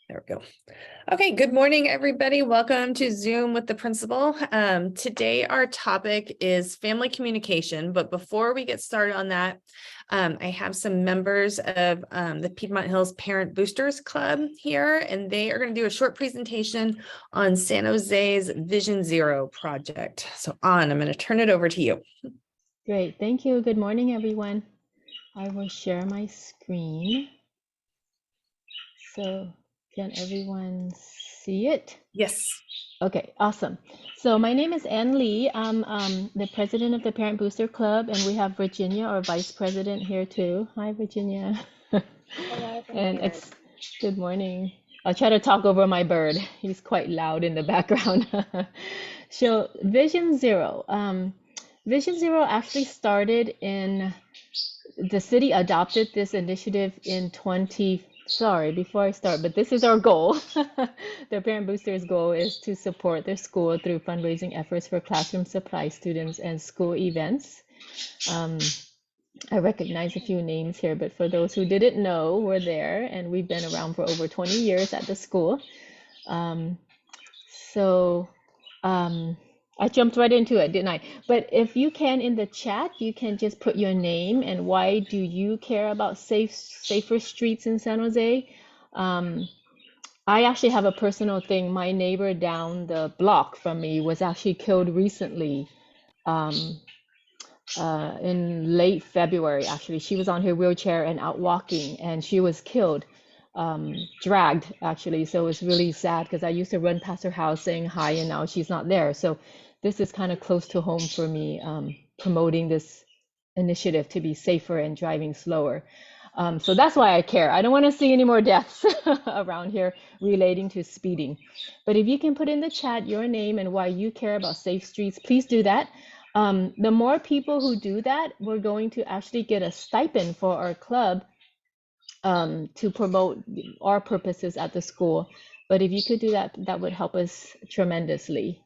There we go. Okay, good morning, everybody. Welcome to Zoom with the principal. Today, our topic is family communication. But before we get started on that, I have some members of the Piedmont Hills Parent Boosters Club here, and they are going to do a short presentation on San Jose's Vision Zero project. So, I'm going to turn it over to you. Great, thank you. Good morning, everyone. I will share my screen. So can everyone see it? Yes. Okay, awesome. So my name is Ann Lee. I'm the president of the Parent Booster Club, and we have Virginia, our vice president, here too. Hi, Virginia. Hello, good And morning. good morning. I'll try to talk over my bird. He's quite loud in the background. So Vision Zero. Vision Zero actually started in the city adopted this initiative in before I start, but this is our goal. The Parent Boosters goal is to support their school through fundraising efforts for classroom supply students and school events. I recognize a few names here, but for those who didn't know, we're there and we've been around for over 20 years at the school. Um, so um, I jumped right into it, didn't I? But if you can in the chat, you can just put your name and why do you care about safer streets in San Jose? Um, I actually have a personal thing. My neighbor down the block from me was actually killed recently, um, in late February, actually. She was on her wheelchair and out walking, and she was killed, dragged, actually. So it was really sad because I used to run past her house saying hi, and now she's not there. So this is kind of close to home for me, promoting this initiative to be safer and driving slower. So that's why I care. I don't want to see any more deaths around here relating to speeding. But if you can put in the chat your name and why you care about safe streets, please do that. The more people who do that, we're going to actually get a stipend for our club, to promote our purposes at the school. But if you could do that, that would help us tremendously.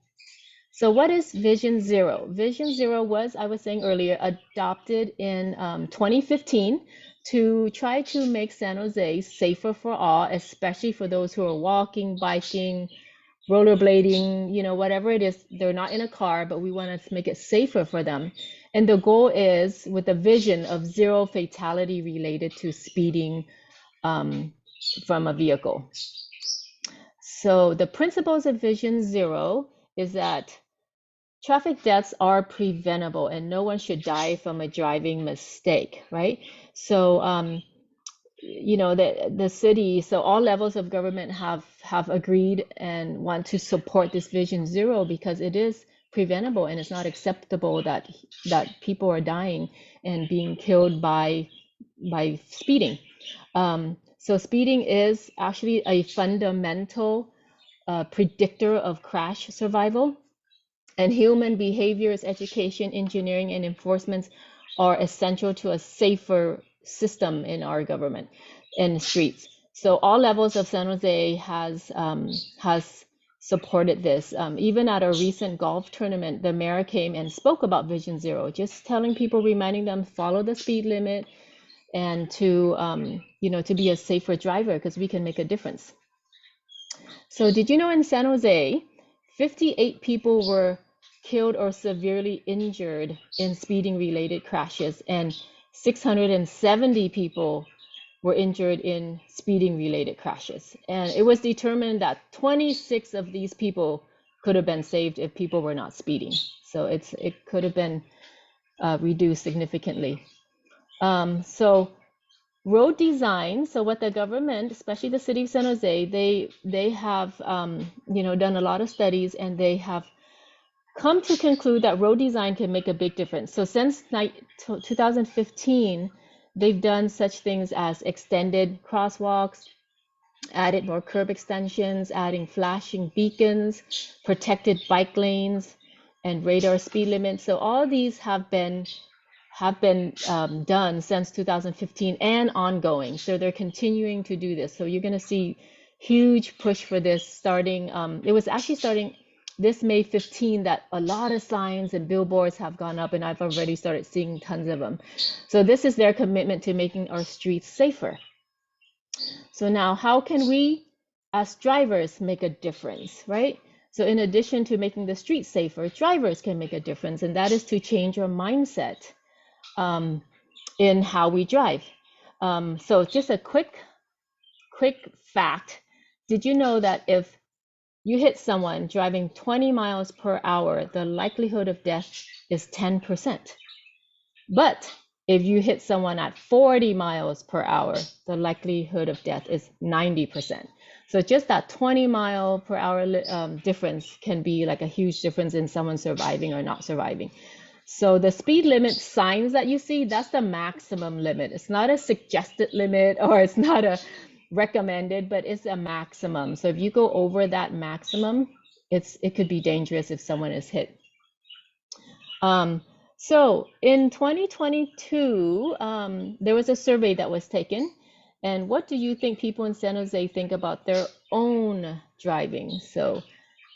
So what is Vision Zero? Vision Zero was, I was saying earlier, adopted in 2015 to try to make San Jose safer for all, especially for those who are walking, biking, rollerblading, whatever it is. They're not in a car, but we want to make it safer for them. And the goal is with a vision of zero fatality related to speeding, from a vehicle. So the principles of Vision Zero is that traffic deaths are preventable and no one should die from a driving mistake, right? So, the city, so all levels of government have agreed and want to support this Vision Zero because it is preventable and it's not acceptable that people are dying and being killed by speeding. So speeding is actually a fundamental predictor of crash survival. And human behaviors, education, engineering, and enforcement are essential to a safer system in our government and streets. So all levels of San Jose has supported this. Even at a recent golf tournament, the mayor came and spoke about Vision Zero, just telling people, reminding them follow the speed limit and to be a safer driver because we can make a difference. So did you know in San Jose, 58 people were killed or severely injured in speeding related crashes, and 670 people were injured in speeding related crashes. And it was determined that 26 of these people could have been saved if people were not speeding. So it could have been reduced significantly. So road design, so what the government, especially the city of San Jose, they have done a lot of studies and they have come to conclude that road design can make a big difference. So since 2015, they've done such things as extended crosswalks, added more curb extensions, adding flashing beacons, protected bike lanes, and radar speed limits. So all these have been done since 2015 and ongoing. So they're continuing to do this. So you're going to see huge push for this starting. It was actually starting this May 15 that a lot of signs and billboards have gone up, and I've already started seeing tons of them. So this is their commitment to making our streets safer. So now, how can we as drivers make a difference, right? So in addition to making the streets safer, drivers can make a difference, and that is to change your mindset um, in how we drive. So just a quick fact. Did you know that if you hit someone driving 20 miles per hour, the likelihood of death is 10%? But if you hit someone at 40 miles per hour, the likelihood of death is 90%. So just that 20 mile per hour difference can be like a huge difference in someone surviving or not surviving. So the speed limit signs that you see, that's the maximum limit. It's not a suggested limit or it's not a recommended, but it's a maximum. So if you go over that maximum, it could be dangerous if someone is hit. So in 2022, there was a survey that was taken. And what do you think people in San Jose think about their own driving? So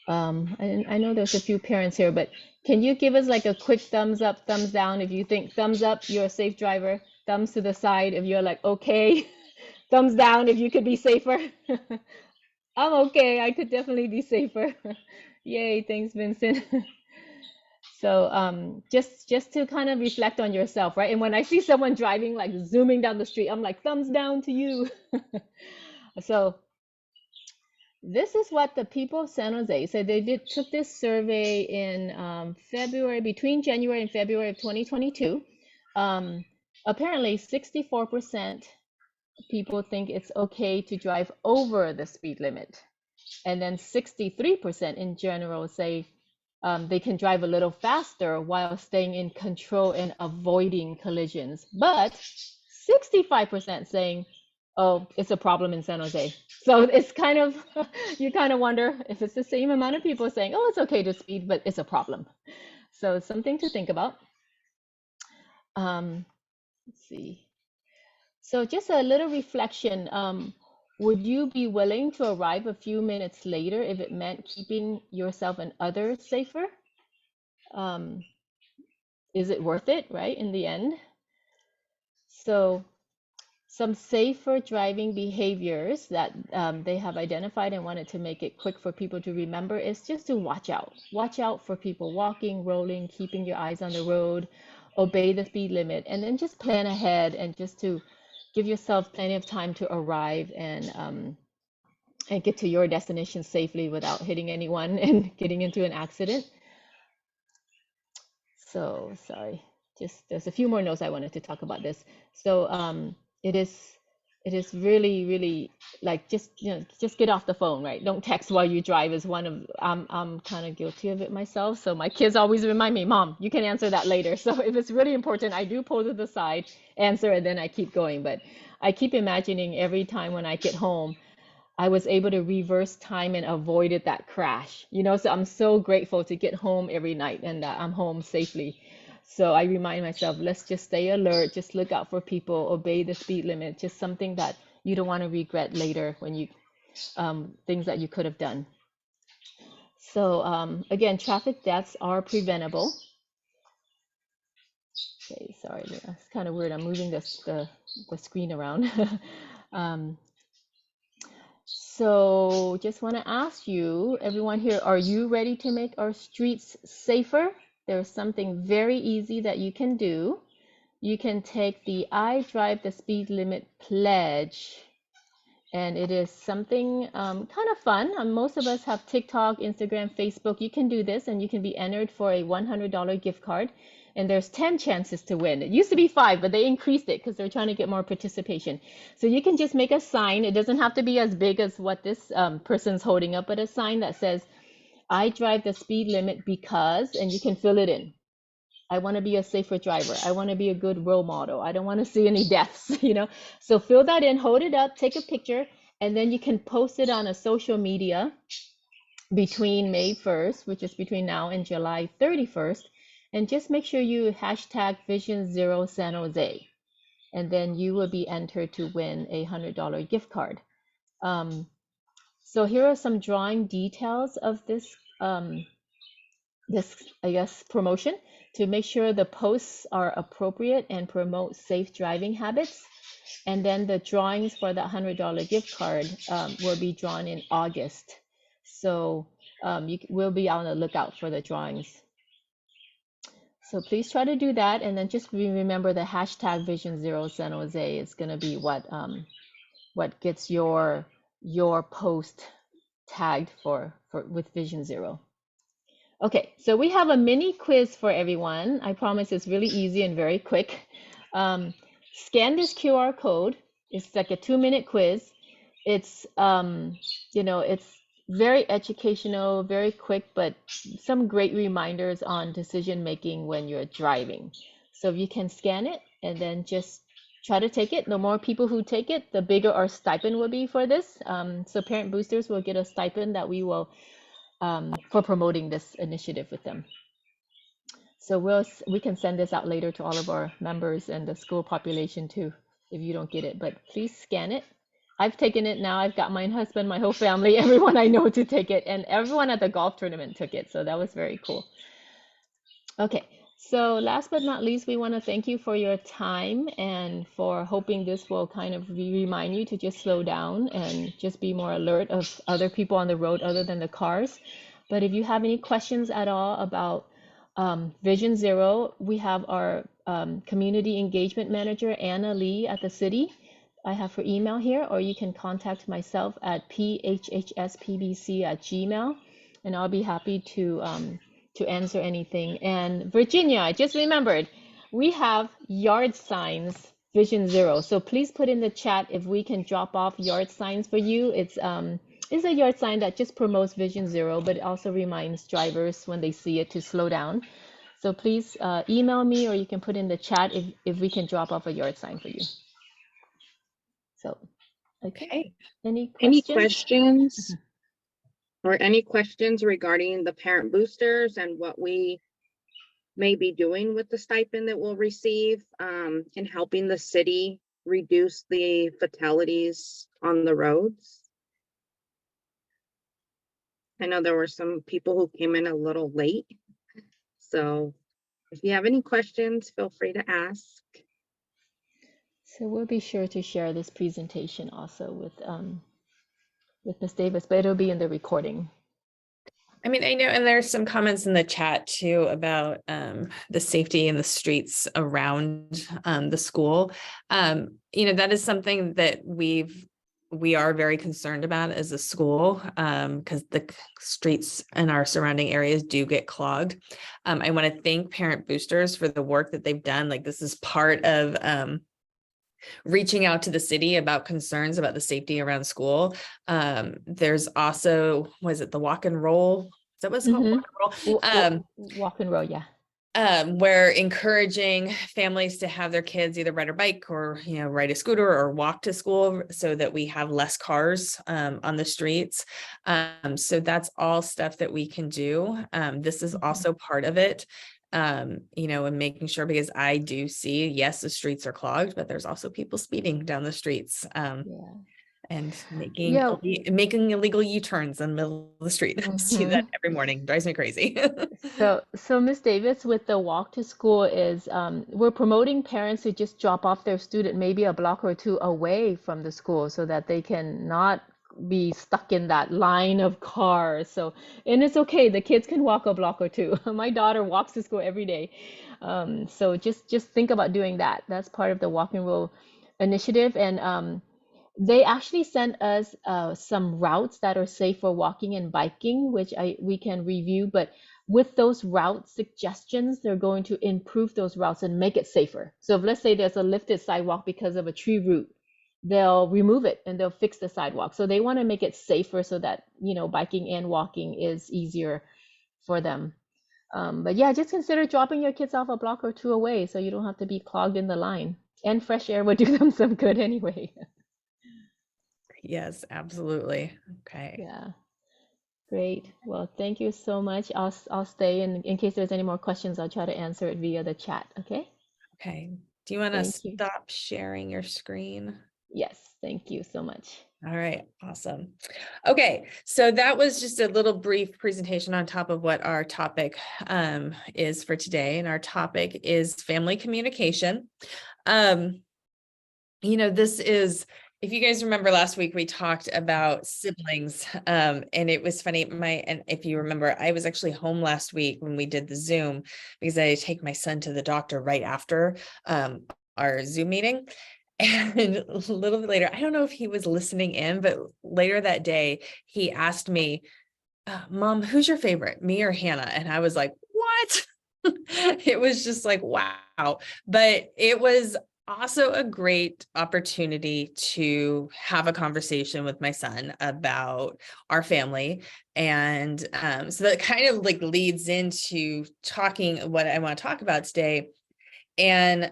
I know there's a few parents here, but can you give us like a quick thumbs up, thumbs down if you think thumbs up, you're a safe driver, thumbs to the side if you're like, okay, thumbs down if you could be safer. I'm okay, I could definitely be safer. Yay, thanks, Vincent. So just to kind of reflect on yourself, right? And when I see someone driving, like zooming down the street, I'm like, thumbs down to you. So this is what the people of San Jose said. They took this survey in February, between January and February of 2022. Apparently 64% people think it's okay to drive over the speed limit. And then 63% in general say they can drive a little faster while staying in control and avoiding collisions. But 65% saying, oh, it's a problem in San Jose. So it's kind of, you kind of wonder if it's the same amount of people saying, oh, it's okay to speed, but it's a problem. So it's something to think about. Let's see. So just a little reflection. Would you be willing to arrive a few minutes later if it meant keeping yourself and others safer? Um, is it worth it, right, in the end? So some safer driving behaviors that they have identified and wanted to make it quick for people to remember is just to watch out. Watch out for people walking, rolling, keeping your eyes on the road, obey the speed limit, and then just plan ahead and just to give yourself plenty of time to arrive and get to your destination safely without hitting anyone and getting into an accident. So sorry, just there's a few more notes I wanted to talk about this. So it is really like just get off the phone, right? Don't text while you drive is one of I'm kind of guilty of it myself. So my kids always remind me, Mom, you can answer that later. So if it's really important, I do pull to the side, answer, and then I keep going. But I keep imagining every time when I get home, I was able to reverse time and avoided that crash. So I'm so grateful to get home every night and that I'm home safely. So I remind myself, let's just stay alert, just look out for people, obey the speed limit, just something that you don't want to regret later when you things that you could have done. So again, traffic deaths are preventable. Okay, sorry, it's kind of weird. I'm moving the screen around. So just want to ask you, everyone here, are you ready to make our streets safer? There's something very easy that you can do. You can take the I Drive the Speed Limit pledge, and it is something kind of fun. Most of us have TikTok, Instagram, Facebook. You can do this, and you can be entered for a $100 gift card. And there's 10 chances to win. It used to be 5, but they increased it because they're trying to get more participation. So you can just make a sign. It doesn't have to be as big as what this person's holding up, but a sign that says, I drive the speed limit because, and you can fill it in. I want to be a safer driver. I want to be a good role model. I don't want to see any deaths, So fill that in, hold it up, take a picture, and then you can post it on a social media between May 1st, which is between now and July 31st. And just make sure you hashtag Vision Zero San Jose, and then you will be entered to win a $100 gift card. So here are some drawing details of this this, I guess, promotion to make sure the posts are appropriate and promote safe driving habits. And then the drawings for that $100 gift card will be drawn in August. So you will be on the lookout for the drawings. So please try to do that, and then just remember the hashtag Vision Zero San Jose is going to be what gets your post tagged for with Vision Zero. Okay, so we have a mini quiz for everyone. I promise it's really easy and very quick. Scan this QR code. It's like a 2-minute quiz. It's it's very educational, very quick, but some great reminders on decision making when you're driving. So if you can scan it and then just try to take it. The more people who take it, the bigger our stipend will be for this. So Parent Boosters will get a stipend that we will for promoting this initiative with them. So we can send this out later to all of our members and the school population too, if you don't get it. But please scan it. I've taken it now. I've got my husband, my whole family, everyone I know to take it, and everyone at the golf tournament took it. So that was very cool. Okay, so last but not least, we want to thank you for your time and for hoping this will kind of remind you to just slow down and just be more alert of other people on the road other than the cars. But if you have any questions at all about Vision Zero, we have our community engagement manager, Anna Lee, at the city. I have her email here, or you can contact myself at phhspbc@gmail, and I'll be happy to answer anything. And Virginia, I just remembered, we have yard signs, Vision Zero. So please put in the chat if we can drop off yard signs for you. It's a yard sign that just promotes Vision Zero, but it also reminds drivers when they see it to slow down. So please email me, or you can put in the chat if we can drop off a yard sign for you. So, okay. Any questions? Or any questions regarding the parent boosters and what we may be doing with the stipend that we'll receive in helping the city reduce the fatalities on the roads? I know there were some people who came in a little late, so if you have any questions, feel free to ask. So we'll be sure to share this presentation also with Ms. Davis, but it'll be in the recording. I mean, I know, and there's some comments in the chat too about the safety in the streets around the school. That is something that we are very concerned about as a school, because the streets in our surrounding areas do get clogged. I want to thank Parent Boosters for the work that they've done. Like, this is part of reaching out to the city about concerns about the safety around school. There's also, was it the walk and roll? Is that what it's called? Walk and roll. Walk and roll, yeah. We're encouraging families to have their kids either ride a bike or, ride a scooter or walk to school so that we have less cars on the streets. So that's all stuff that we can do. This is also part of it. And making sure, because I do see, yes, the streets are clogged, but there's also people speeding down the streets and making illegal U-turns in the middle of the street. I see that every morning. Drives me crazy. So Ms. Davis, with the walk to school is we're promoting parents to just drop off their student maybe a block or two away from the school so that they can not be stuck in that line of cars. So, and it's okay, the kids can walk a block or two. My daughter walks to school every day. So just think about doing that. That's part of the Walk and Roll initiative. And they actually sent us some routes that are safe for walking and biking, which we can review. But with those route suggestions, they're going to improve those routes and make it safer. So if, let's say there's a lifted sidewalk because of a tree root, they'll remove it and they'll fix the sidewalk. So they want to make it safer so that, biking and walking is easier for them. But yeah, just consider dropping your kids off a block or two away so you don't have to be clogged in the line. And fresh air would do them some good anyway. Yes, absolutely. Okay. Yeah. Great. Well, thank you so much. I'll stay, and in case there's any more questions, I'll try to answer it via the chat. Okay. Okay. Do you want to stop sharing your screen? Yes, thank you so much. All right, awesome. Okay, so that was just a little brief presentation on top of what our topic is for today. And our topic is family communication. This is, if you guys remember last week, we talked about siblings, and it was funny. And if you remember, I was actually home last week when we did the Zoom because I take my son to the doctor right after our Zoom meeting. And a little bit later, I don't know if he was listening in, but later that day, he asked me, Mom, who's your favorite, me or Hannah? And I was like, what? It was just like, wow. But it was also a great opportunity to have a conversation with my son about our family. And so that kind of like leads into talking what I want to talk about today, and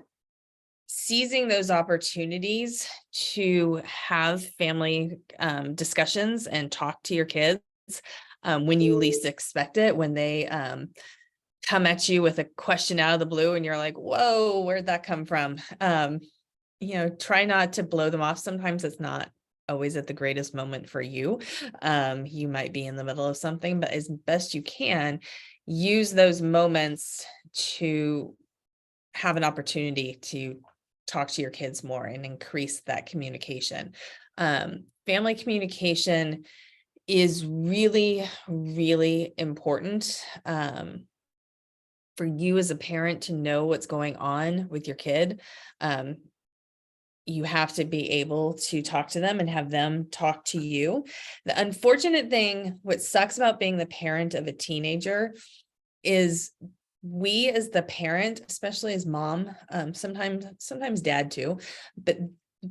seizing those opportunities to have family discussions and talk to your kids when you least expect it, when they come at you with a question out of the blue and you're like, whoa, where'd that come from? Try not to blow them off. Sometimes it's not always at the greatest moment for you. You might be in the middle of something, but as best you can, use those moments to have an opportunity to talk to your kids more and increase that communication. Family communication is really, really important for you as a parent to know what's going on with your kid. You have to be able to talk to them and have them talk to you. The unfortunate thing, what sucks about being the parent of a teenager, is we as the parent, especially as mom, sometimes dad too, but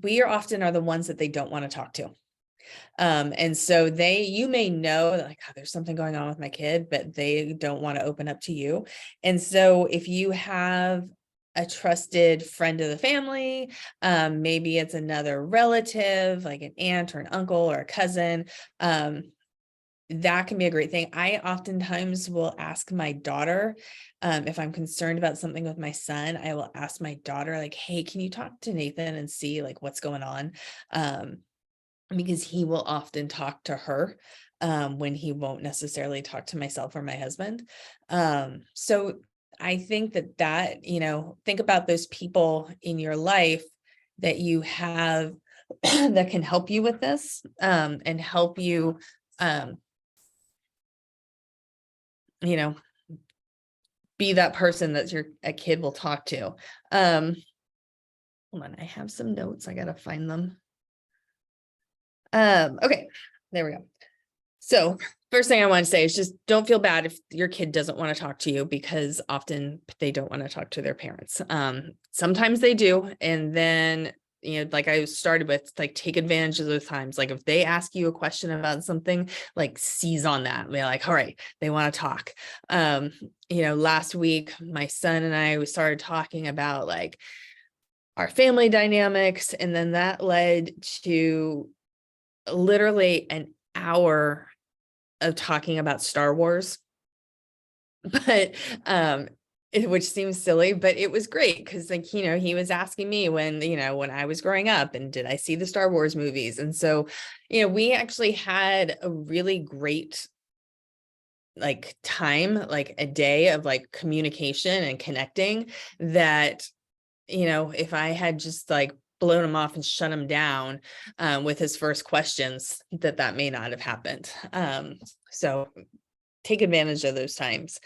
we often are the ones that they don't want to talk to. And so you may know that, like, oh, there's something going on with my kid, but they don't want to open up to you. And so if you have a trusted friend of the family, maybe it's another relative, like an aunt or an uncle or a cousin, that can be a great thing. I oftentimes will ask my daughter, if I'm concerned about something with my son, I will ask my daughter, like, hey, can you talk to Nathan and see like what's going on? Because he will often talk to her when he won't necessarily talk to myself or my husband. So I think that, think about those people in your life that you have that can help you with this, and help you, be that person that a kid will talk to. Hold on, I have some notes. I gotta find them. Okay, there we go. So first thing I want to say is just don't feel bad if your kid doesn't want to talk to you, because often they don't want to talk to their parents. Sometimes they do. And then, like I started with, like, take advantage of those times. Like if they ask you a question about something, like seize on that. Be like, all right, they want to talk. Last week, my son and we started talking about like our family dynamics. And then that led to literally an hour of talking about Star Wars, but which seems silly, but it was great because, like, he was asking me when I was growing up and did I see the Star Wars movies. And so, we actually had a really great like time, like a day of like communication and connecting that, if I had just like blown him off and shut him down with his first questions, that may not have happened. So take advantage of those times.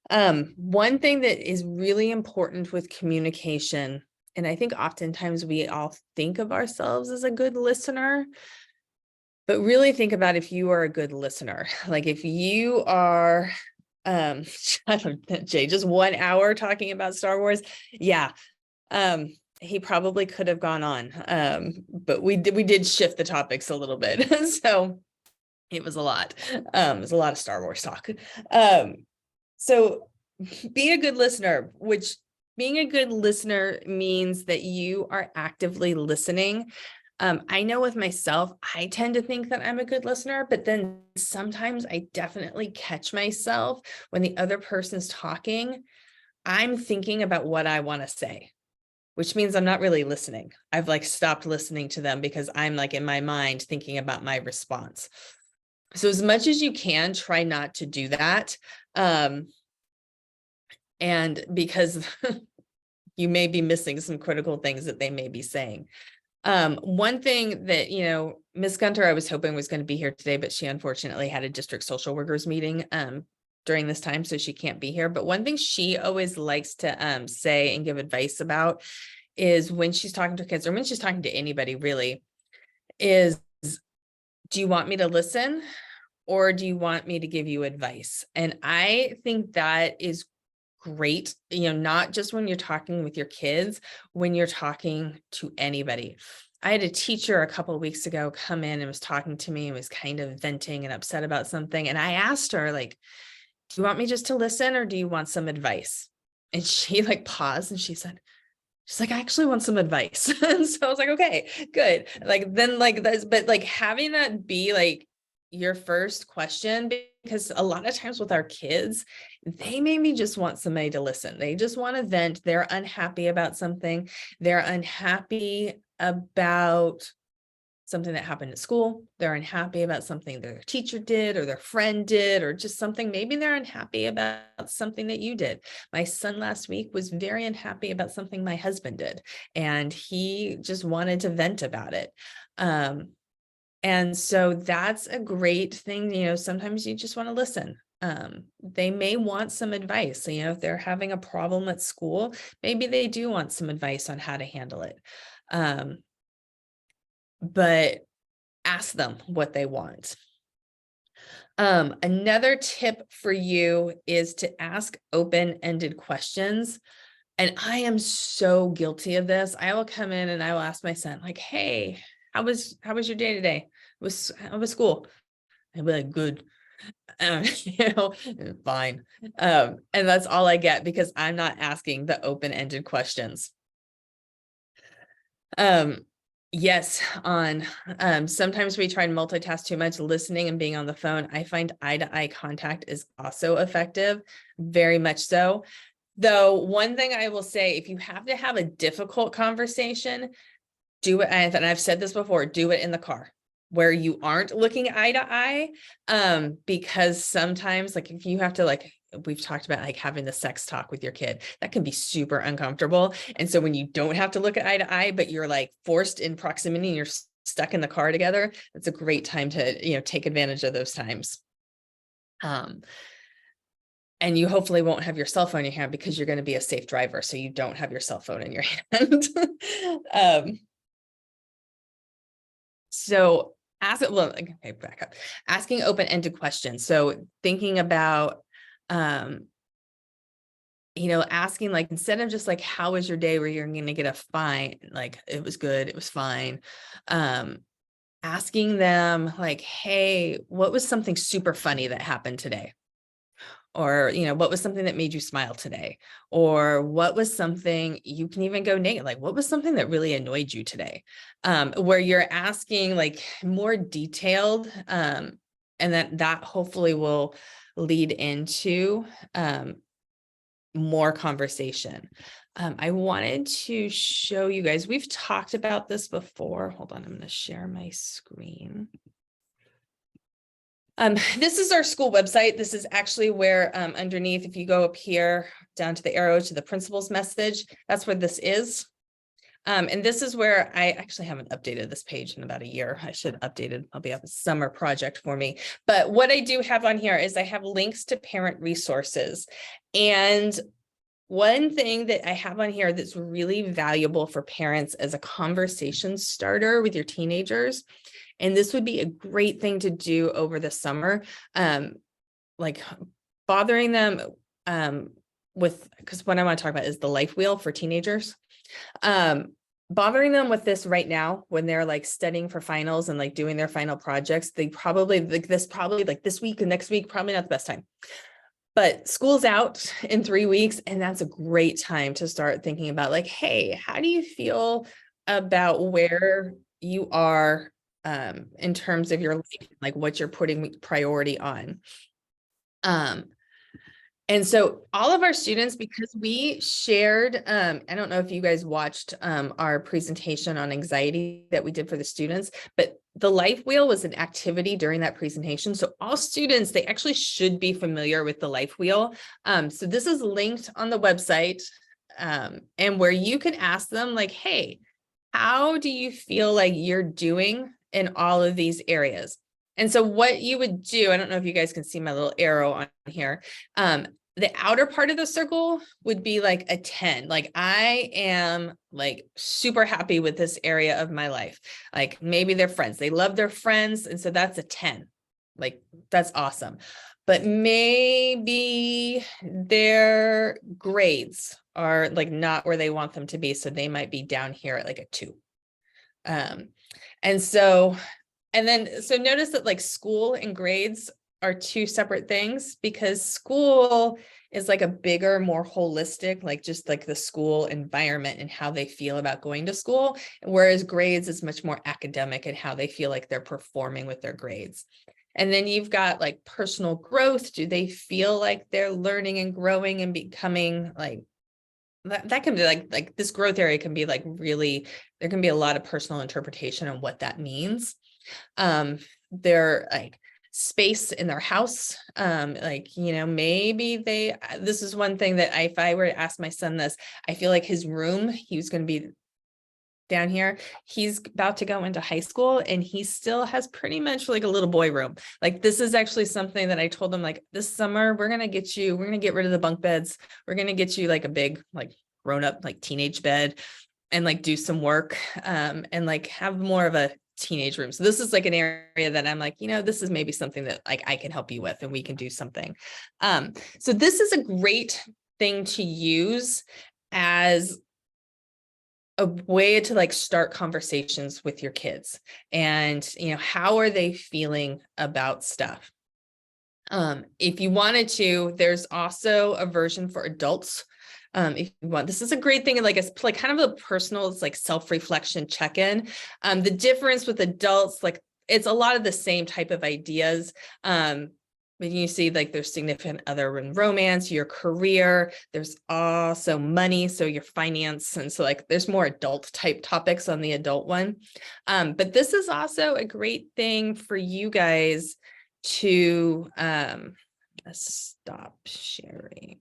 One thing that is really important with communication, and I think oftentimes we all think of ourselves as a good listener, but really think about if you are a good listener. Like if you are, I don't know, Jay, just 1 hour talking about Star Wars. Yeah. He probably could have gone on, but we did shift the topics a little bit. So it was a lot. It was a lot of Star Wars talk. So be a good listener, which being a good listener means that you are actively listening. I know with myself, I tend to think that I'm a good listener, but then sometimes I definitely catch myself when the other person's talking, I'm thinking about what I want to say. which means I'm not really listening. I've like stopped listening to them because I'm like in my mind thinking about my response. So as much as you can, try not to do that. And because you may be missing some critical things that they may be saying. One thing that, Ms. Gunter, I was hoping was going to be here today, but she unfortunately had a district social workers meeting during this time, so she can't be here. But one thing she always likes to say and give advice about is when she's talking to kids, or when she's talking to anybody really, is, do you want me to listen, or do you want me to give you advice? And I think that is great, not just when you're talking with your kids, when you're talking to anybody. I had a teacher a couple of weeks ago come in and was talking to me and was kind of venting and upset about something. And I asked her, like, do you want me just to listen, or do you want some advice? And she like paused and she's like, I actually want some advice. And so I was like, okay, good. Like, then like that's, but like having that be like your first question, because a lot of times with our kids, they maybe just want somebody to listen. They just want to vent. They're unhappy about something. They're unhappy about something that happened at school. They're unhappy about something their teacher did or their friend did, or just something, maybe they're unhappy about something that you did. My son last week was very unhappy about something my husband did, and he just wanted to vent about it. And so that's a great thing. Sometimes you just want to listen. They may want some advice. If they're having a problem at school, maybe they do want some advice on how to handle it. But ask them what they want. Another tip for you is to ask open-ended questions. And I am so guilty of this. I will come in and I will ask my son, like, hey, how was your day today? How was school? I'll be like, good. Fine. And that's all I get, because I'm not asking the open-ended questions. Yes, sometimes we try to multitask too much, listening and being on the phone. I find eye-to-eye contact is also effective, very much so. Though one thing I will say, if you have to have a difficult conversation, do it, and I've said this before, do it in the car where you aren't looking eye to eye. Because sometimes, like, if you have to, like, we've talked about, like, having the sex talk with your kid, that can be super uncomfortable. And so when you don't have to look at eye to eye, but you're like forced in proximity and you're stuck in the car together, that's a great time to, take advantage of those times. And you hopefully won't have your cell phone in your hand, because you're going to be a safe driver, so you don't have your cell phone in your hand. So okay, back up. Asking open-ended questions. So thinking about, asking, like, instead of just like, how was your day, where you're going to get a fine, like, it was good, it was fine. Asking them, like, hey, what was something super funny that happened today? Or, what was something that made you smile today? Or what was something, you can even go negative, like, what was something that really annoyed you today? Where you're asking like more detailed, and that hopefully will lead into more conversation. I wanted to show you guys, we've talked about this before. Hold on, I'm going to share my screen. This is our school website. This is actually where, underneath, if you go up here down to the arrow to the principal's message, that's where this is. And this is where I actually haven't updated this page in about a year. I should update it. I'll be up a summer project for me. But what I do have on here is I have links to parent resources. And one thing that I have on here that's really valuable for parents as a conversation starter with your teenagers, and this would be a great thing to do over the summer, like bothering them with, because what I want to talk about is the life wheel for teenagers. Bothering them with this right now when they're like studying for finals and like doing their final projects, they probably like this week and next week, probably not the best time. But school's out in 3 weeks, and that's a great time to start thinking about, like, hey, how do you feel about where you are in terms of your life, like what you're putting priority on? And so all of our students, because we shared, I don't know if you guys watched our presentation on anxiety that we did for the students, but the life wheel was an activity during that presentation. So all students, they actually should be familiar with the life wheel. So this is linked on the website, and where you can ask them like, hey, how do you feel like you're doing in all of these areas? And so what you would do, I don't know if you guys can see my little arrow on here. The outer part of the circle would be like a 10. Like I am like super happy with this area of my life. Like maybe they're friends, they love their friends. And so that's a 10. Like that's awesome. But maybe their grades are like not where they want them to be. So they might be down here at like a 2. And then, so notice that like school and grades are 2 separate things, because school is like a bigger, more holistic, like just like the school environment and how they feel about going to school. Whereas grades is much more academic and how they feel like they're performing with their grades. And then you've got like personal growth. Do they feel like they're learning and growing and becoming like, that can be like this growth area can be like really, there can be a lot of personal interpretation on what that means. Their like space in their house, like, you know, maybe this is one thing that if I were to ask my son this, I feel like his room, he was going to be down here. He's about to go into high school and he still has pretty much like a little boy room. Like this is actually something that I told him, like this summer, we're going to get rid of the bunk beds. We're going to get you like a big, like grown up, like teenage bed, and like do some work, and like have more of a teenage room. So this is like an area that I'm like, you know, this is maybe something that like I can help you with and we can do something. So this is a great thing to use as a way to like start conversations with your kids, and you know, how are they feeling about stuff? If you wanted to, there's also a version for adults. If you want, this is a great thing, like it's like kind of a personal, it's like self-reflection check-in. The difference with adults, like it's a lot of the same type of ideas. When you see like there's significant other in romance, your career, there's also money, so your finance. And so like there's more adult type topics on the adult one. But this is also a great thing for you guys to stop sharing.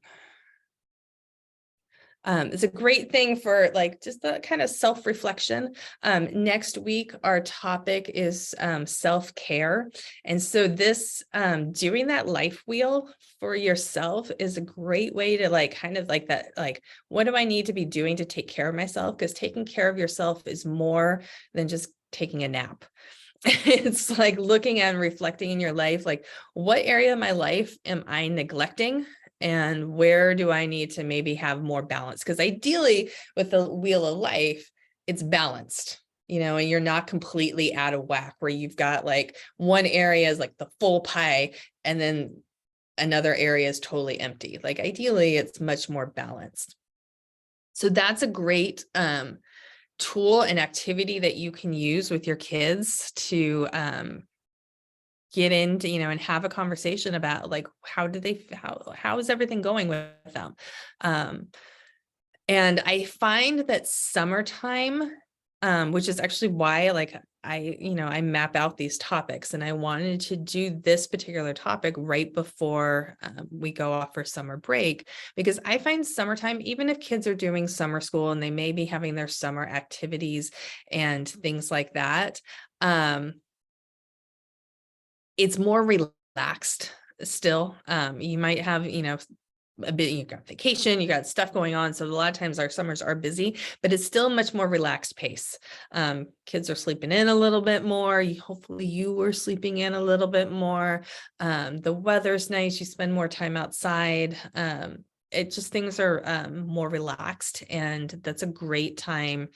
It's a great thing for like just the kind of self-reflection. Next week, our topic is self-care. And so this doing that life wheel for yourself is a great way to like kind of like that, like, what do I need to be doing to take care of myself? Because taking care of yourself is more than just taking a nap. It's like looking and reflecting in your life, like what area of my life am I neglecting? And where do I need to maybe have more balance? Because ideally with the wheel of life, it's balanced, you know, and you're not completely out of whack where you've got like one area is like the full pie and then another area is totally empty. Like ideally it's much more balanced. So that's a great tool and activity that you can use with your kids to get into, you know, and have a conversation about like, how is everything going with them? And I find that summertime, which is actually why like I map out these topics, and I wanted to do this particular topic right before we go off for summer break, because I find summertime, even if kids are doing summer school and they may be having their summer activities and things like that, it's more relaxed still. You might have, you know, a bit, you got vacation, you got stuff going on. So a lot of times our summers are busy, but it's still much more relaxed pace. Kids are sleeping in a little bit more. Hopefully you were sleeping in a little bit more. The weather's nice. You spend more time outside. It just, things are more relaxed, and that's a great time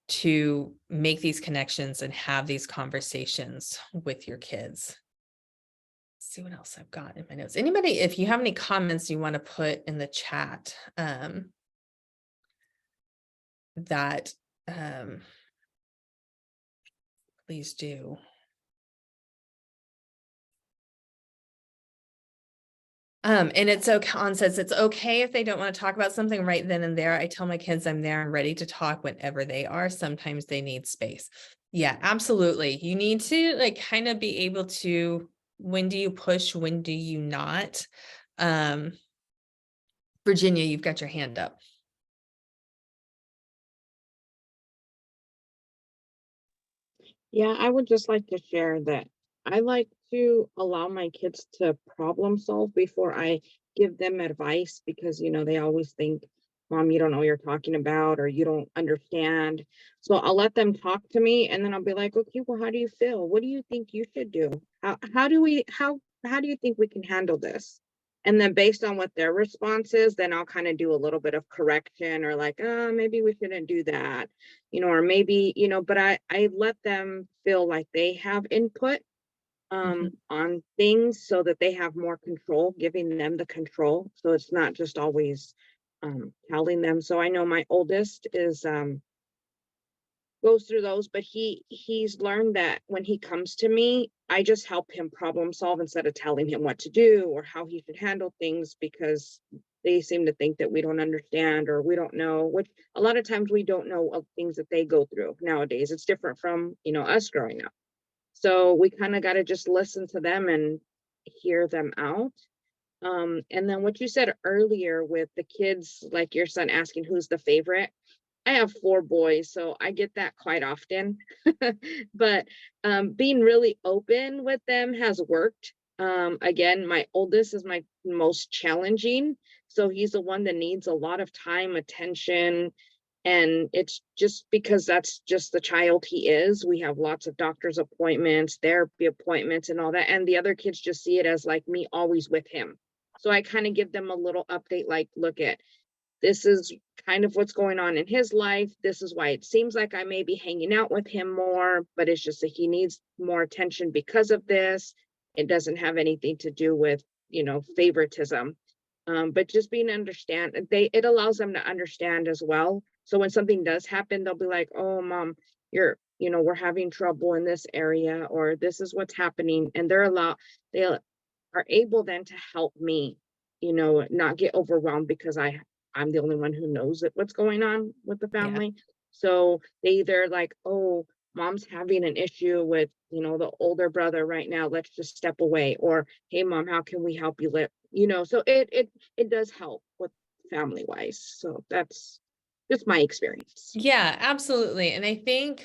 to make these connections and have these conversations with your kids. See what else I've got in my notes. Anybody, if you have any comments you want to put in the chat, that please do. And it's okay, on says it's okay if they don't want to talk about something right then and there. I tell my kids I'm there and ready to talk whenever they are. Sometimes they need space. Yeah, absolutely. You need to like kind of be able to, when do you push, when do you not? Virginia, you've got your hand up. Yeah, I would just like to share that I like to allow my kids to problem solve before I give them advice because, they always think, Mom, you don't know what you're talking about or you don't understand. So I'll let them talk to me and then I'll be like, okay, well, how do you feel? What do you think you should do? How do you think we can handle this? And then based on what their response is, then I'll kind of do a little bit of correction or like, maybe we shouldn't do that, or maybe, but I let them feel like they have input on things so that they have more control, giving them the control. So it's not just always telling them. So I know my oldest is goes through those, but he's learned that when he comes to me, I just help him problem solve instead of telling him what to do or how he should handle things because they seem to think that we don't understand or we don't know, which a lot of times we don't know of things that they go through nowadays. It's different from, us growing up. So we kind of got to just listen to them and hear them out. And then what you said earlier with the kids, like your son asking who's the favorite, I have 4 boys, so I get that quite often. But being really open with them has worked. Again, my oldest is my most challenging. So he's the one that needs a lot of time, attention. And it's just because that's just the child he is. We have lots of doctor's appointments, therapy appointments, and all that. And the other kids just see it as like me always with him. So I kind of give them a little update, like, look at this is kind of what's going on in his life. This is why it seems like I may be hanging out with him more, but it's just that he needs more attention because of this. It doesn't have anything to do with, favoritism. But just being it allows them to understand as well. So when something does happen, they'll be like, oh, Mom, we're having trouble in this area, or this is what's happening. And they are able then to help me, not get overwhelmed because I'm the only one who knows what's going on with the Yeah. family. So they either like, oh, Mom's having an issue with, the older brother right now. Let's just step away. Or, hey, Mom, how can we help you so it does help with family wise. So that's just my experience. Yeah, absolutely. And I think,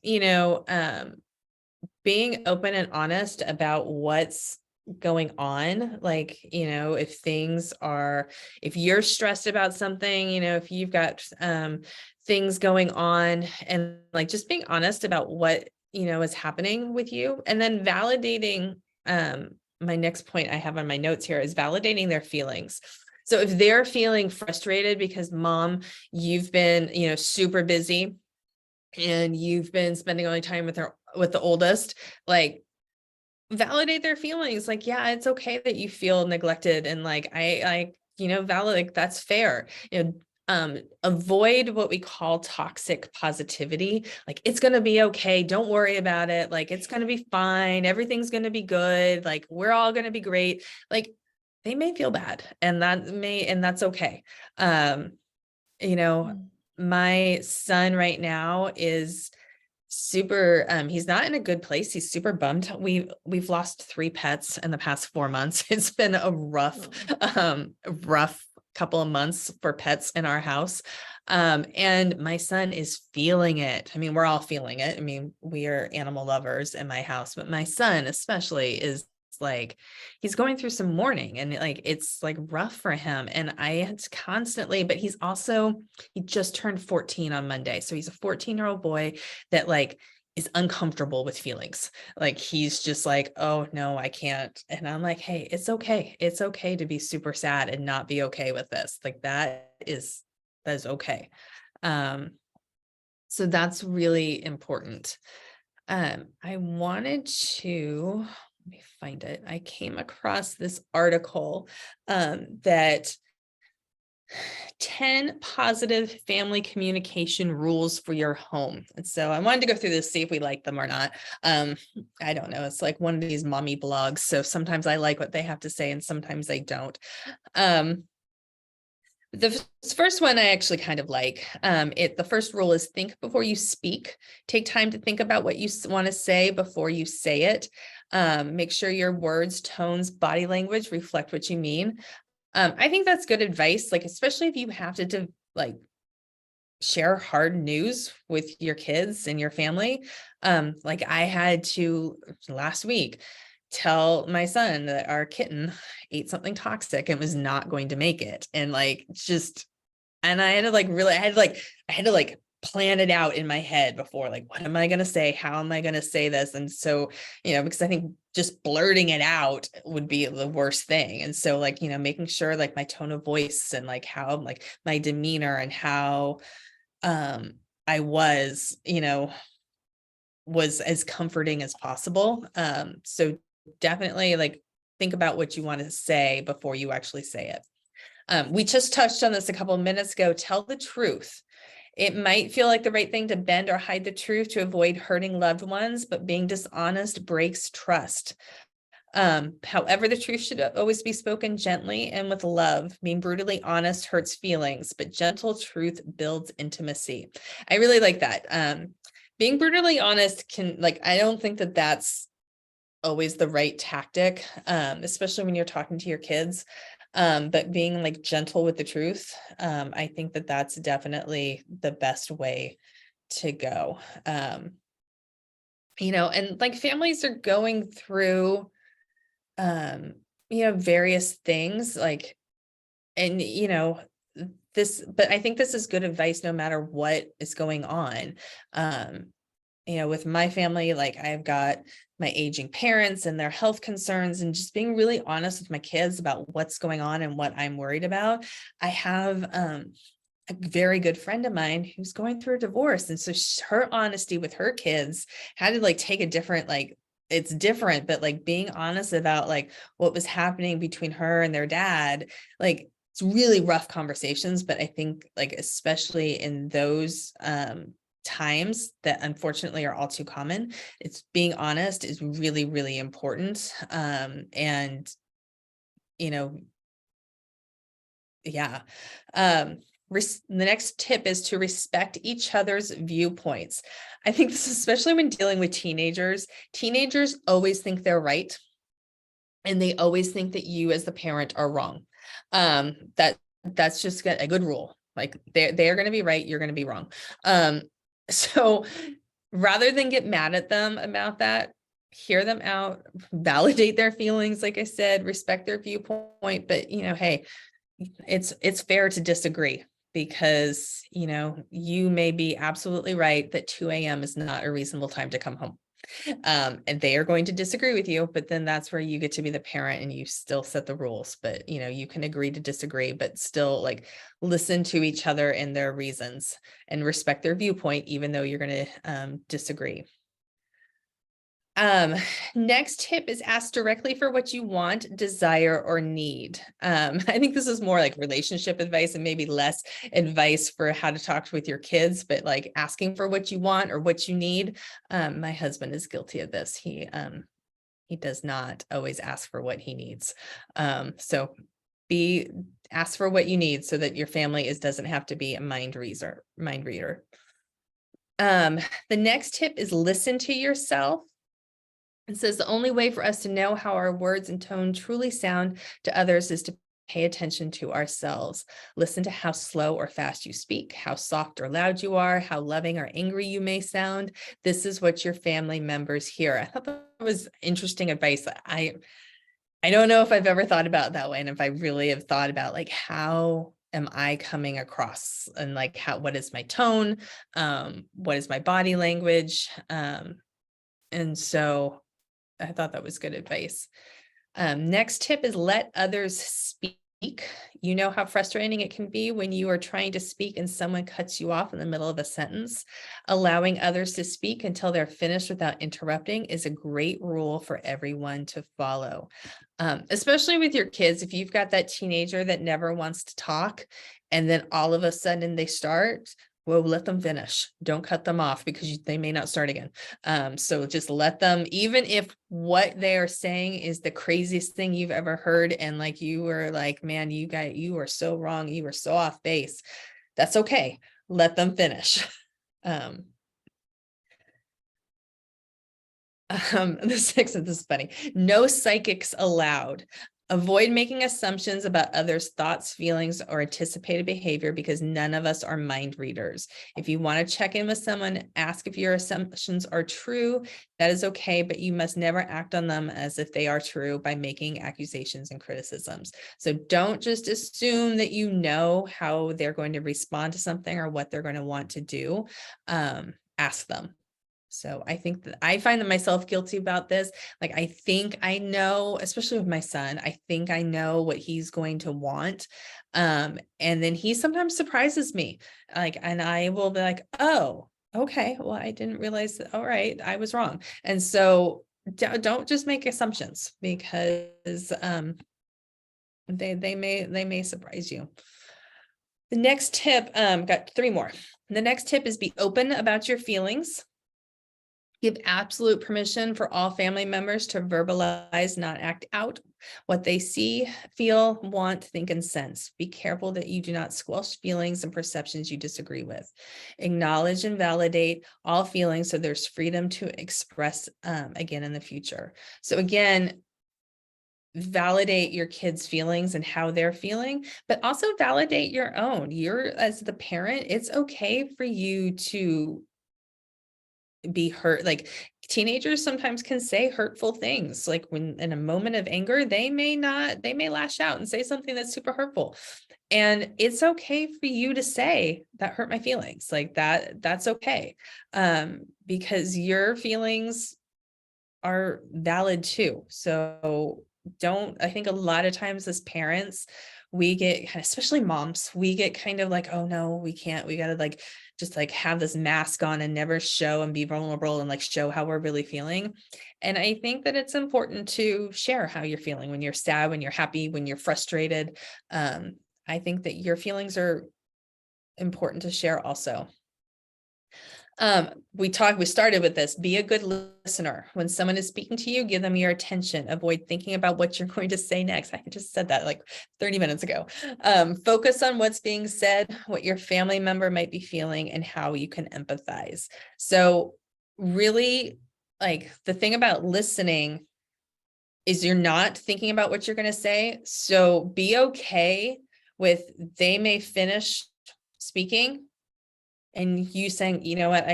you know, being open and honest about what's going on, like, if you're stressed about something, if you've got things going on, and like just being honest about what is happening with you, and then validating. My next point I have on my notes here is validating their feelings. So if they're feeling frustrated because Mom, you've been super busy and you've been spending all your time with the oldest, like, validate their feelings. Like, yeah, it's okay that you feel neglected, and like valid, like, that's fair. Avoid what we call toxic positivity. Like, it's going to be okay, don't worry about it, like, it's going to be fine, everything's going to be good, like, we're all going to be great. Like, they may feel bad, and that's okay. My son right now is super, he's not in a good place. He's super bummed. We've lost 3 pets in the past 4 months. It's been a rough couple of months for pets in our house. And my son is feeling it. I mean, we're all feeling it. I mean, we are animal lovers in my house, but my son especially is like, he's going through some mourning, and like, it's like rough for him. And it's constantly, but he just turned 14 on Monday. So he's a 14-year-old boy that like is uncomfortable with feelings. Like, he's just like, oh no, I can't. And I'm like, hey, it's okay. It's okay to be super sad and not be okay with this. Like, that is okay. So that's really important. I wanted to, let me find it. I came across this article that 10 positive family communication rules for your home. And so I wanted to go through this, see if we like them or not. I don't know. It's like one of these mommy blogs. So sometimes I like what they have to say and sometimes I don't. The first one I actually kind of like. The first rule is think before you speak. Take time to think about what you want to say before you say it. Make sure your words, tones, body language reflect what you mean. I think that's good advice, like, especially if you have to like share hard news with your kids and your family. Like I had to last week tell my son that our kitten ate something toxic and was not going to make it. And like, and I had to I had to plan it out in my head before, like, what am I going to say? How am I going to say this? And so, because I think just blurting it out would be the worst thing. And so like, making sure like my tone of voice and like how like my demeanor and how I was as comforting as possible. So definitely like think about what you want to say before you actually say it. We just touched on this a couple of minutes ago. Tell the truth. It might feel like the right thing to bend or hide the truth to avoid hurting loved ones, but being dishonest breaks trust. However, the truth should always be spoken gently and with love. Being brutally honest hurts feelings, but gentle truth builds intimacy. I really like that. Being brutally honest I don't think that that's always the right tactic, especially when you're talking to your kids. But being like gentle with the truth, I think that that's definitely the best way to go. And like families are going through, various things like, and, but I think this is good advice no matter what is going on. With my family, like I've got my aging parents and their health concerns and just being really honest with my kids about what's going on and what I'm worried about. I have a very good friend of mine who's going through a divorce. And so her honesty with her kids had to like take a different, it's different, but like being honest about like what was happening between her and their dad, like it's really rough conversations. But I think like, especially in those, times that unfortunately are all too common, it's being honest is really, really important. And yeah. The next tip is to respect each other's viewpoints. I think this, especially when dealing with teenagers always think they're right. And they always think that you as the parent are wrong. That's just a good rule. Like they're going to be right. You're going to be wrong. So rather than get mad at them about that, hear them out, validate their feelings. Like I said, respect their viewpoint, but hey, it's fair to disagree because, you may be absolutely right that 2 a.m. is not a reasonable time to come home. And they are going to disagree with you, but then that's where you get to be the parent and you still set the rules. But you can agree to disagree, but still like listen to each other and their reasons and respect their viewpoint, even though you're going to disagree. Next tip is ask directly for what you want, desire, or need. I think this is more like relationship advice and maybe less advice for how to talk with your kids, but like asking for what you want or what you need. My husband is guilty of this. He does not always ask for what he needs. So ask for what you need so that your family doesn't have to be a mind reader. The next tip is listen to yourself. It says the only way for us to know how our words and tone truly sound to others is to pay attention to ourselves. Listen to how slow or fast you speak, how soft or loud you are, how loving or angry you may sound. This is what your family members hear. I thought that was interesting advice. I don't know if I've ever thought about it that way. And if I really have thought about like, how am I coming across and like what is my tone? What is my body language? And so I thought that was good advice. Next tip is let others speak. You know how frustrating it can be when you are trying to speak and someone cuts you off in the middle of a sentence. Allowing others to speak until they're finished without interrupting is a great rule for everyone to follow. Especially with your kids, if you've got that teenager that never wants to talk, and then all of a sudden they start, well, let them finish. Don't cut them off because they may not start again. So just let them, even if what they are saying is the craziest thing you've ever heard, and like you were like, man, you are so wrong, you were so off base. That's okay. Let them finish. The sixth, this is funny. No psychics allowed. Avoid making assumptions about others' thoughts, feelings, or anticipated behavior because none of us are mind readers. If you want to check in with someone, ask if your assumptions are true. That is okay, but you must never act on them as if they are true by making accusations and criticisms. So don't just assume that you know how they're going to respond to something or what they're going to want to do. Ask them. So I think that I find myself guilty about this. Like, I think I know, especially with my son, I think I know what he's going to want. And then he sometimes surprises me, like, and I will be like, oh, okay, well, I didn't realize that. All right, I was wrong. And so don't just make assumptions because they may surprise you. The next tip, got 3 more. The next tip is be open about your feelings. Give absolute permission for all family members to verbalize, not act out what they see, feel, want, think, and sense. Be careful that you do not squelch feelings and perceptions you disagree with. Acknowledge and validate all feelings so there's freedom to express again in the future. So again, validate your kids' feelings and how they're feeling, but also validate your own. You're, as the parent, it's okay for you to be hurt. Like, teenagers sometimes can say hurtful things. Like, when in a moment of anger, they may lash out and say something that's super hurtful. And it's okay for you to say that hurt my feelings. Like that's okay. Because your feelings are valid too. So I think a lot of times as parents, we get, especially moms, we get kind of like, oh no, we can't, we got to like, just like have this mask on and never show and be vulnerable and like show how we're really feeling. And I think that it's important to share how you're feeling when you're sad, when you're happy, when you're frustrated. I think that your feelings are important to share also. We started with this, be a good listener. When someone is speaking to you, give them your attention. Avoid thinking about what you're going to say next. I just said that like 30 minutes ago. Focus on what's being said, what your family member might be feeling, and how you can empathize. So really, like, the thing about listening is you're not thinking about what you're going to say. So be okay with, they may finish speaking and you saying, you know what,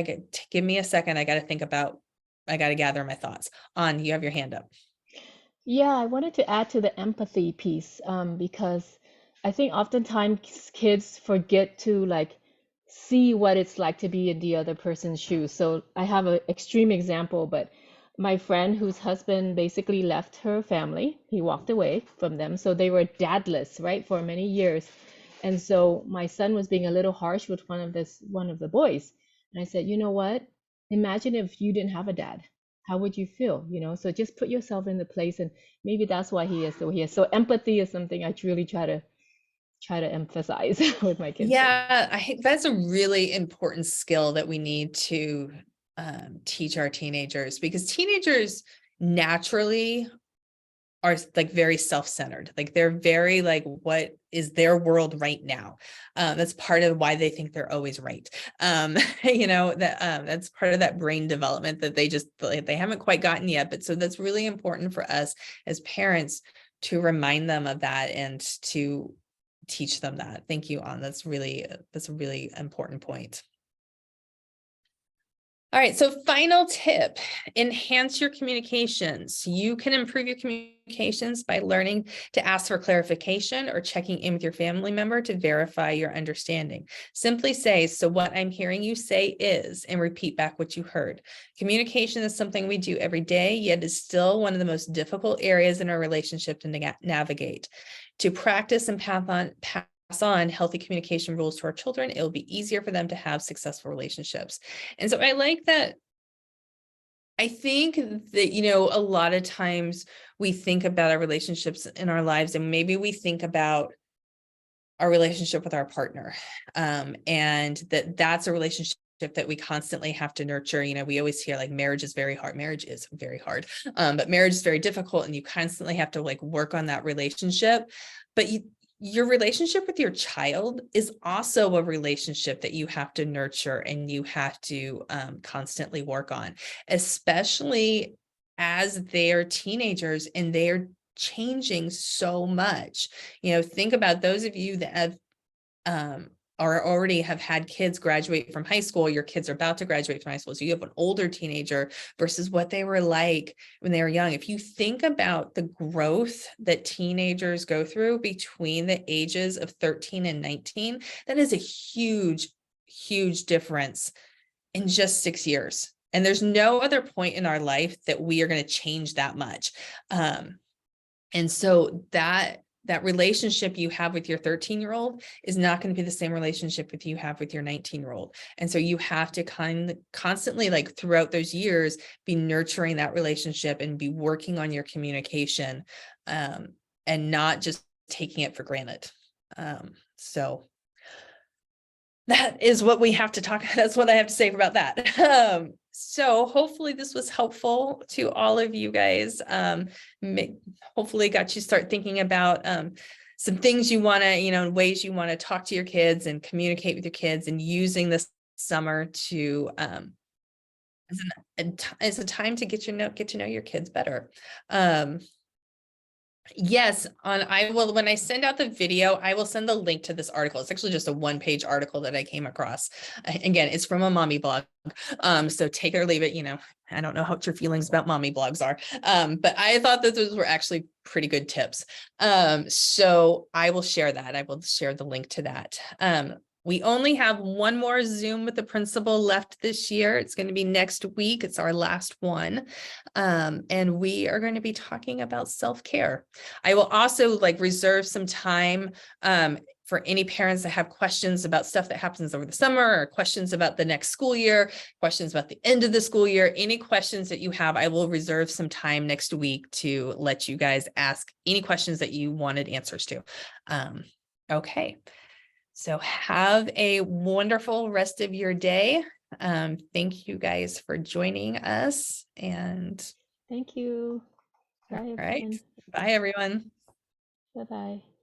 give me a second. I got to gather my thoughts. You have your hand up. Yeah, I wanted to add to the empathy piece, because I think oftentimes kids forget to like see what it's like to be in the other person's shoes. So I have an extreme example, but my friend whose husband basically left her family, he walked away from them. So they were dadless, right, for many years. And so my son was being a little harsh with one of the boys. And I said, you know what? Imagine if you didn't have a dad. How would you feel? So just put yourself in the place, and maybe that's why he is the way he is. So empathy is something I truly try to emphasize with my kids. Yeah, I think that's a really important skill that we need to teach our teenagers, because teenagers naturally are like very self-centered. Like, they're very like, what is their world right now? That's part of why they think they're always right. That's part of that brain development that they haven't quite gotten yet. But so that's really important for us as parents to remind them of that and to teach them that. Thank you, Ann. That's a really important point. All right, so final tip, enhance your communications. You can improve your communications by learning to ask for clarification or checking in with your family member to verify your understanding. Simply say, so what I'm hearing you say is, and repeat back what you heard. Communication is something we do every day, yet is still one of the most difficult areas in our relationship to navigate. To practice and pass on healthy communication rules to our children, it will be easier for them to have successful relationships. And so I like that. I think that, a lot of times we think about our relationships in our lives, and maybe we think about our relationship with our partner, and that's a relationship that we constantly have to nurture. We always hear like marriage is very hard. Marriage is very hard, but marriage is very difficult, and you constantly have to like work on that relationship. But your relationship with your child is also a relationship that you have to nurture and you have to constantly work on, especially as they're teenagers and they're changing so much. Think about those of you that have or already have had kids graduate from high school. Your kids are about to graduate from high school, so you have an older teenager versus what they were like when they were young. If you think about the growth that teenagers go through between the ages of 13 and 19, that is a huge difference in just 6 years. And there's no other point in our life that we are going to change that much. And so that relationship you have with your 13-year-old is not going to be the same relationship with you have with your 19-year-old. And so you have to constantly, like throughout those years, be nurturing that relationship and be working on your communication, and not just taking it for granted. So that is what we have to talk. That's what I have to say about that. So hopefully this was helpful to all of you guys. Hopefully got you start thinking about some things you want to, ways you want to talk to your kids and communicate with your kids, and using this summer to as a time to get to know your kids better. Yes, when I send out the video, I will send the link to this article. It's actually just a 1-page article that I came across. Again, it's from a mommy blog. So take it or leave it, I don't know what your feelings about mommy blogs are. But I thought that those were actually pretty good tips. So I will share that. I will share the link to that. We only have one more Zoom with the principal left this year. It's going to be next week. It's our last one. And we are going to be talking about self-care. I will also reserve some time for any parents that have questions about stuff that happens over the summer, or questions about the next school year, questions about the end of the school year. Any questions that you have, I will reserve some time next week to let you guys ask any questions that you wanted answers to. Okay. So have a wonderful rest of your day. Thank you guys for joining us, and Thank you. Bye, all everyone. right. Bye, everyone. Bye-bye.